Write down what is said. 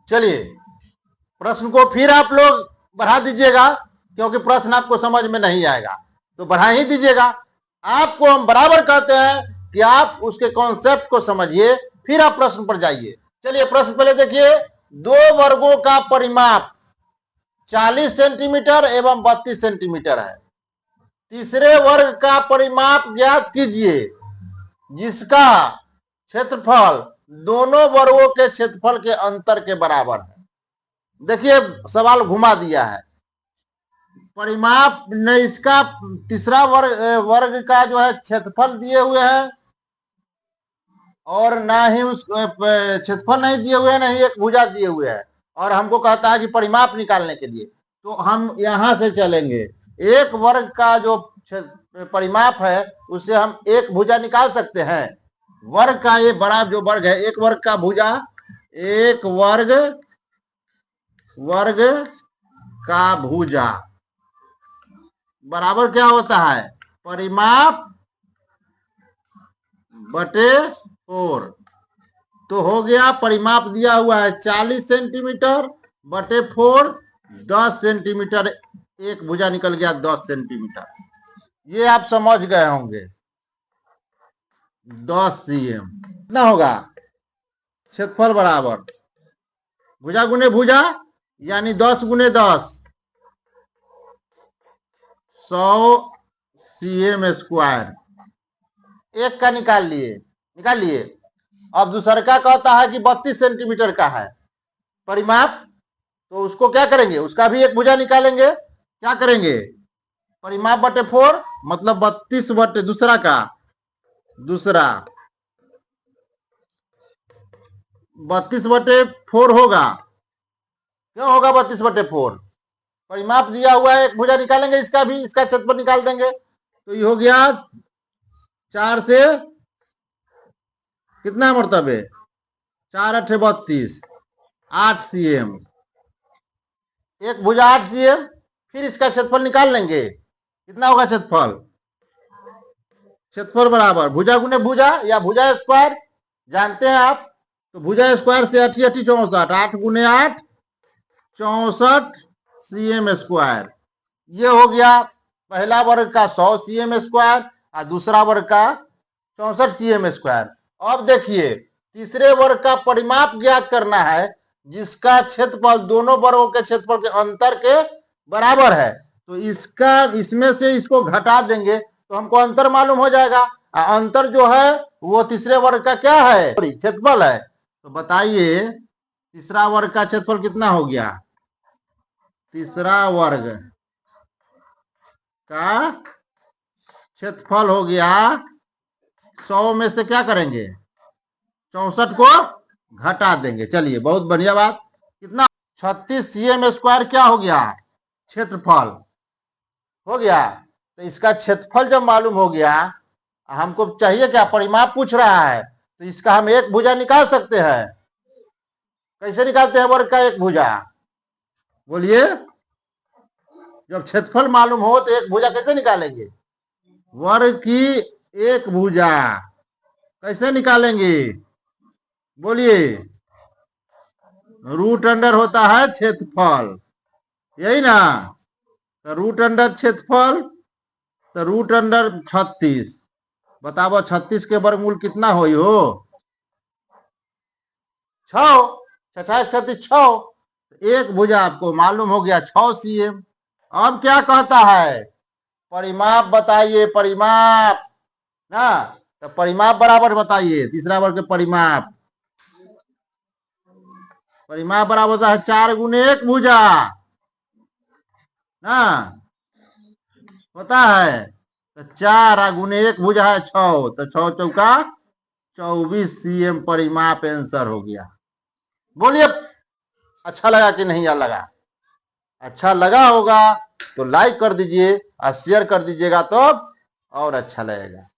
चलिए प्रश्न को फिर आप लोग बढ़ा दीजिएगा, क्योंकि प्रश्न आपको समझ में नहीं आएगा तो बढ़ा ही दीजिएगा। आपको हम बराबर कहते हैं कि आप उसके कॉन्सेप्ट को समझिए, फिर आप प्रश्न पर जाइए। चलिए प्रश्न पहले देखिए, दो वर्गों का परिमाप 40 सेंटीमीटर एवं 32 सेंटीमीटर है। तीसरे वर्ग का परिमाप ज्ञात कीजिए जिसका क्षेत्रफल दोनों वर्गों के क्षेत्रफल के अंतर के बराबर है। देखिए सवाल घुमा दिया है, परिमाप ने इसका तीसरा वर्ग का जो है क्षेत्रफल दिए हुए हैं और ना ही उस क्षेत्रफल नहीं दिए हुए हैं, नहीं एक भुजा दिए हुए हैं, और हमको कहता है कि परिमाप निकालने के लिए। तो हम यहां से चलेंगे, एक वर्ग का जो परिमाप है उससे हम एक भुजा निकाल सकते हैं। वर्ग का ये बड़ा जो वर्ग है, एक वर्ग का भुजा, एक वर्ग का भुजा बराबर क्या होता है, परिमाप बटे 4। तो हो गया परिमाप दिया हुआ है 40 सेंटीमीटर बटे 4, 10 सेंटीमीटर, एक भुजा निकल गया 10 सेंटीमीटर। ये आप समझ गए होंगे। 10 cm कितना होगा, क्षेत्रफल बराबर भुजा गुने भुजा यानी 10 गुने 10, 100 cm स्क्वायर। एक का निकाल लिए। अब दूसरा का कहता है कि 32 सेंटीमीटर का है परिमाप, तो उसको क्या करेंगे, उसका भी एक भुजा निकालेंगे। क्या करेंगे, परिमाप बटे 4 मतलब 32 बटे दूसरा 32 बटे 4 होगा। क्यों होगा 32 बटे 4, परिमाप दिया हुआ है, एक भुजा निकालेंगे, इसका भी, इसका क्षेत्रफल निकाल देंगे। तो ये हो गया 4 से कितना मरतबे, 4 8 32, 8 cm, एक भुजा 8 cm। फिर इसका क्षेत्रफल निकाल लेंगे, कितना होगा क्षेत्रफल बराबर भुजा गुने भुजा या भुजा स्क्वायर, जानते हैं आप। तो भुजा स्क्वायर से 8 8 64, 8 गुने 8 64 cm स्क्वायर। ये हो गया पहला वर्ग का 100 cm स्क्वायर और दूसरा वर्ग का 64 cm स्क्वायर। अब देखिए तीसरे वर्ग का परिमाप ज्ञात करना है जिसका क्षेत्रफल दोनों वर्गों के क्षेत्रफल के अंतर के बराबर है। तो इसमें से इसको घटा देंगे तो हमको अंतर मालूम हो जाएगा। अंतर जो है वो तीसरे वर्ग का क्या है, क्षेत्रफल है। तो बताइए तीसरा वर्ग का क्षेत्रफल कितना हो गया, तीसरा वर्ग का क्षेत्रफल हो गया 100 में से क्या करेंगे, 64 को घटा देंगे। चलिए बहुत बढ़िया बात, कितना 36 cm स्क्वायर क्या हो गया, क्षेत्रफल हो गया। तो इसका क्षेत्रफल जब मालूम हो गया, हमको चाहिए क्या, परिमाप पूछ रहा है, तो इसका हम एक भुजा निकाल सकते हैं। कैसे निकालते हैं वर्ग का एक भुजा, बोलिए। जब क्षेत्रफल मालूम हो तो एक भुजा कैसे निकालेंगे, वर्ग की एक भुजा कैसे निकालेंगे, बोलिए। रूट अंडर होता है क्षेत्रफल, यही ना। तो रूट अंडर क्षेत्रफल, तो रूट अंडर 36। बताओ 36 के वर्गमूल कितना होई हो, 6, 66 36 6। एक भुजा आपको मालूम हो गया 6 cm। अब क्या कहता है, परिमाप बताइए, परिमाप ना। तो परिमाप बराबर बताइए, तीसरा वर्ग के परिमाप बराबर होता है 4 गुने 1 भुजा ना, होता है। तो 4 गुने 1 भुजा है 6, तो 6 चौका 24 cm परिमाप आंसर हो गया। बोलिए अच्छा लगा कि नहीं लगा, अच्छा लगा होगा तो लाइक कर दीजिए और शेयर कर दीजिएगा तो और अच्छा लगेगा।